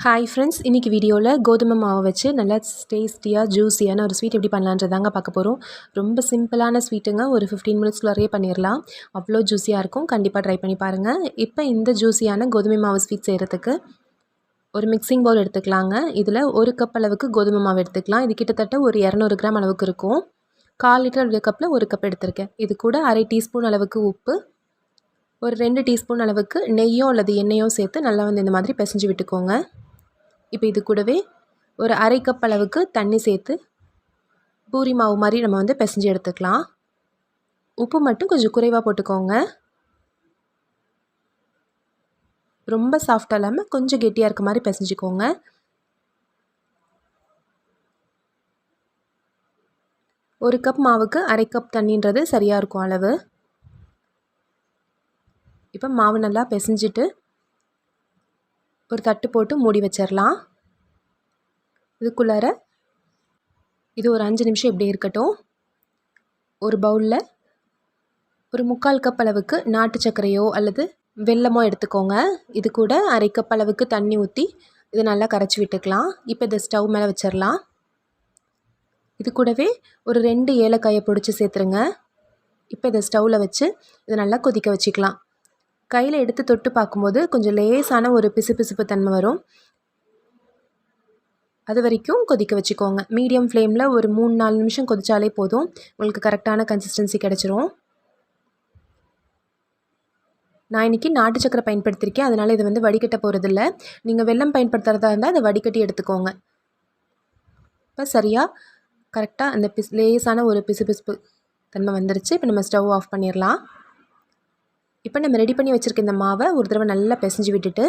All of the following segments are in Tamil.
ஹாய் ஃப்ரெண்ட்ஸ், இன்றைக்கி வீடியோவில் கோதுமை மாவை வச்சு நல்லா டேஸ்டியாக ஜூஸியான ஒரு ஸ்வீட் எப்படி பண்ணலான்றதாங்க பார்க்க போகிறோம். ரொம்ப சிம்பிளான ஸ்வீட்டுங்க. ஒரு 15 மினிட்ஸ்க்குள்ளே பண்ணிடலாம். அவ்வளோ ஜூஸியாக இருக்கும். கண்டிப்பாக ட்ரை பண்ணி பாருங்கள். இப்போ இந்த ஜூஸியான கோதுமை மாவு ஸ்வீட் செய்கிறதுக்கு ஒரு மிக்சிங் பவுல் எடுத்துக்கலாங்க. இதில் 1 கப் அளவுக்கு கோதுமை மாவு எடுத்துக்கலாம். இது கிட்டத்தட்ட ஒரு 200 கிராம் அளவுக்கு இருக்கும். 1/4 லிட்டர் அளவு கப்பில் 1 கப் எடுத்திருக்கேன். இது கூட அரை டீஸ்பூன் அளவுக்கு உப்பு, ஒரு 2 டீஸ்பூன் அளவுக்கு நெய்யோ அல்லது எண்ணெயோ சேர்த்து நல்லா இந்த மாதிரி பிசைஞ்சு விட்டுக்கோங்க. இப்போ இது கூடவே ஒரு அரை கப் அளவுக்கு தண்ணி சேர்த்து பூரி மாவு மாதிரி நம்ம பிசைஞ்சு எடுத்துக்கலாம். உப்பு மட்டும் கொஞ்சம் குறைவாக போட்டுக்கோங்க. ரொம்ப சாஃப்டாக இல்லாமல் கொஞ்சம் கெட்டியாக இருக்க மாதிரி பிசைஞ்சிக்கோங்க. ஒரு கப் மாவுக்கு அரை கப் தண்ணின்றது சரியாக இருக்கும் அளவு. இப்போ மாவு நல்லா பிசைஞ்சிட்டு ஒரு தட்டு போட்டு மூடி வச்சிடலாம். இதுக்குள்ளார இது ஒரு 5 நிமிஷம் இப்படி இருக்கட்டும். ஒரு பவுலில் ஒரு 3/4 கப் அளவுக்கு நாட்டு சர்க்கரையோ அல்லது வெல்லமோ எடுத்துக்கோங்க. இது கூட அரை கப் அளவுக்கு தண்ணி ஊற்றி இது நல்லா கரைச்சி விட்டுக்கலாம். இப்போ இதை ஸ்டவ் மேலே வச்சிடலாம். இது கூடவே ஒரு 2 ஏலக்காயை பொடிச்சு சேர்த்துருங்க. இப்போ இதை ஸ்டவ்வில் வச்சு இதை நல்லா கொதிக்க வச்சுக்கலாம். கையில் எடுத்து தொட்டு பார்க்கும்போது கொஞ்சம் லேசான ஒரு பிசுபிசுப்பு தன்மை வரும். அது வரைக்கும் கொதிக்க வச்சுக்கோங்க. மீடியம் ஃப்ளேமில் ஒரு 3-4 நிமிஷம் கொதிச்சாலே போதும். உங்களுக்கு கரெக்டான கன்சிஸ்டன்சி கிடச்சிரும். நான் இன்றைக்கி நாட்டு சக்கரை பயன்படுத்தியிருக்கேன். அதனால் இது வடிகட்ட போகிறதில்ல. நீங்கள் வெல்லம் பயன்படுத்துகிறதா இருந்தால் அதை வடிகட்டி எடுத்துக்கோங்க. இப்போ சரியாக கரெக்டாக அந்த லேசான ஒரு பிசுபிசுப்பு தன்மை வந்துருச்சு. இப்போ நம்ம ஸ்டவ் ஆஃப் பண்ணிடலாம். இப்போ நம்ம ரெடி பண்ணி வச்சுருக்க இந்த மாவை ஒரு தடவை நல்லா பிசைஞ்சு விட்டுட்டு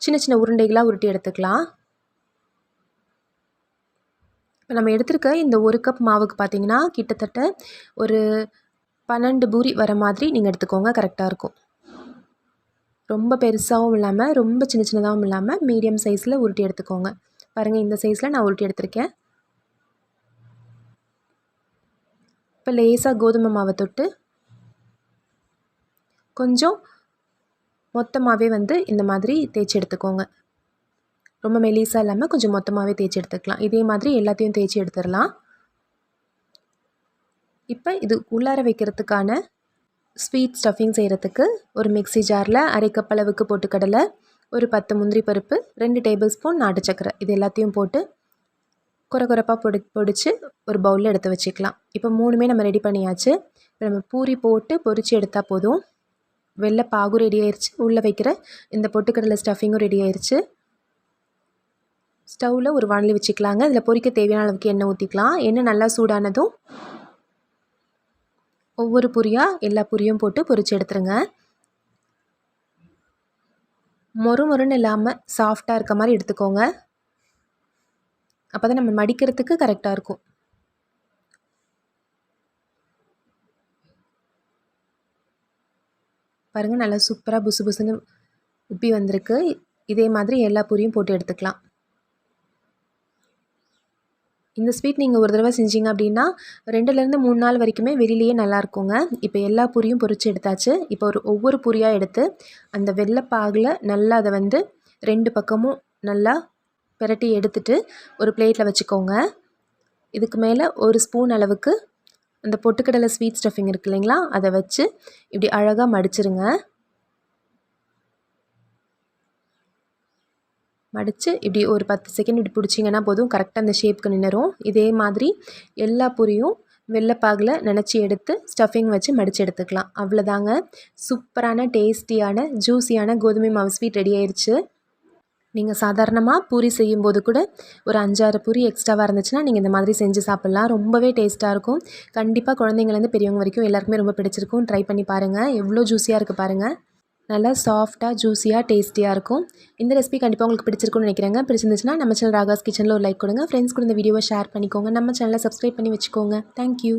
சின்ன சின்ன உருண்டைகளாக உருட்டி எடுத்துக்கலாம். இப்போ நம்ம எடுத்துருக்க இந்த 1 கப் மாவுக்கு பார்த்திங்கன்னா கிட்டத்தட்ட ஒரு 12 பூரி வர மாதிரி நீங்கள் எடுத்துக்கோங்க. கரெக்டாக இருக்கும். ரொம்ப பெருசாகவும் இல்லாமல் ரொம்ப சின்ன சின்னதாகவும் இல்லாமல் மீடியம் சைஸில் உருட்டி எடுத்துக்கோங்க. பாருங்கள், இந்த சைஸில் நான் உருட்டி எடுத்திருக்கேன். இப்போ லேசாக கோதுமை மாவை தொட்டு கொஞ்சம் மொத்தமாகவே இந்த மாதிரி தேய்ச்சி எடுத்துக்கோங்க. ரொம்ப மெலிசாக இல்லாமல் கொஞ்சம் மொத்தமாகவே தேய்ச்சி எடுத்துக்கலாம். இதே மாதிரி எல்லாத்தையும் தேய்ச்சி எடுத்துடலாம். இப்போ இது உள்ளார வைக்கிறதுக்கான ஸ்வீட் ஸ்டஃபிங் செய்கிறதுக்கு ஒரு மிக்ஸி ஜாரில் அரை கப் அளவுக்கு பொட்டுக்கடலை, ஒரு 10 முந்திரி பருப்பு, 2 டேபிள் ஸ்பூன் நாட்டு சக்கரை, இது எல்லாத்தையும் போட்டு குறைப்பாக பொடிச்சு ஒரு பவுலில் எடுத்து வச்சுக்கலாம். இப்போ 3மே நம்ம ரெடி பண்ணியாச்சு. இப்போ நம்ம பூரி போட்டு பொரித்து எடுத்தால் போதும். வெள்ளை பாகும் ரெடி ஆயிடுச்சு. உள்ளே வைக்கிற இந்த பொட்டுக்கடலை ஸ்டஃபிங்கும் ரெடி ஆயிடுச்சு. ஸ்டவ்வில் ஒரு வாணலி வச்சுக்கலாங்க. இதில் பொரிக்க தேவையான அளவுக்கு எண்ணெய் ஊற்றிக்கலாம். எண்ணெய் நல்லா சூடானதும் ஒவ்வொரு பூரியாக எல்லா பூரியும் போட்டு பொரித்து எடுத்துருங்க. மொறுன்னு இல்லாமல் சாஃப்டாக இருக்க மாதிரி எடுத்துக்கோங்க. அப்போ தான் நம்ம மடிக்கிறதுக்கு கரெக்டாக இருக்கும். பாருங்கள், நல்லா சூப்பராக புசு புசுன்னு உப்பி வந்திருக்கு. இதே மாதிரி எல்லா பூரியும் போட்டு எடுத்துக்கலாம். இந்த ஸ்வீட் நீங்கள் ஒரு தடவை செஞ்சீங்க அப்படின்னா 2லேருந்து 3 நாள் வரைக்குமே வெளியிலேயே நல்லாயிருக்குங்க. இப்போ எல்லா பூரியும் பொரித்து எடுத்தாச்சு. இப்போ ஒவ்வொரு பூரியாக எடுத்து அந்த வெள்ளைப்பாகில் நல்லா அதை 2 பக்கமும் நல்லா பிரட்டி எடுத்துட்டு ஒரு பிளேட்டில் வச்சுக்கோங்க. இதுக்கு மேலே ஒரு ஸ்பூன் அளவுக்கு அந்த பொட்டுக்கடலை ஸ்வீட் ஸ்டஃபிங் இருக்குது இல்லைங்களா, அதை வச்சு இப்படி அழகாக மடிச்சிருங்க. மடித்து இப்படி ஒரு 10 செகண்ட் இப்படி பிடிச்சிங்கன்னா போதும். கரெக்டாக அந்த ஷேப்புக்கு நின்றுரும். இதே மாதிரி எல்லா பூரியும் வெள்ளைப்பாகில் நினச்சி எடுத்து ஸ்டஃபிங் வச்சு மடித்து எடுத்துக்கலாம். அவ்வளோதாங்க, சூப்பரான டேஸ்டியான ஜூஸியான கோதுமை மாவு ஸ்வீட் ரெடி ஆயிடுச்சு. நீங்கள் சாதாரணமாக பூரி செய்யும்போது கூட ஒரு 5-6 பூரி எக்ஸ்ட்ராவாக இருந்துச்சுன்னா நீங்கள் இந்த மாதிரி செஞ்சு சாப்பிட்லாம். ரொம்பவே டேஸ்ட்டாக இருக்கும். கண்டிப்பாக குழந்தைங்கலேருந்து பெரியவங்க வரைக்கும் எல்லாருக்குமே ரொம்ப பிடிச்சிருக்கும். ட்ரை பண்ணி பாருங்கள். எவ்வளோ ஜூஸியாக இருக்குது பாருங்கள். நல்லா சாஃப்டாக ஜூஸியாக டேஸ்டியாக இருக்கும். இந்த ரெசிபி கண்டிப்பாக உங்களுக்கு பிடிச்சிருக்குன்னு நினைக்கிறேங்க. பிடிச்சிருந்துச்சுன்னா நம்ம சேனல் ராகாஸ் கிச்சனில் ஒரு லைக் கொடுங்க. ஃப்ரெண்ட்ஸ் கூட இந்த வீடியோவை ஷேர் பண்ணிக்கோங்க. நம்ம சேனலை சப்ஸ்கிரைப் பண்ணி வச்சுக்கோங்க. தேங்க்யூ.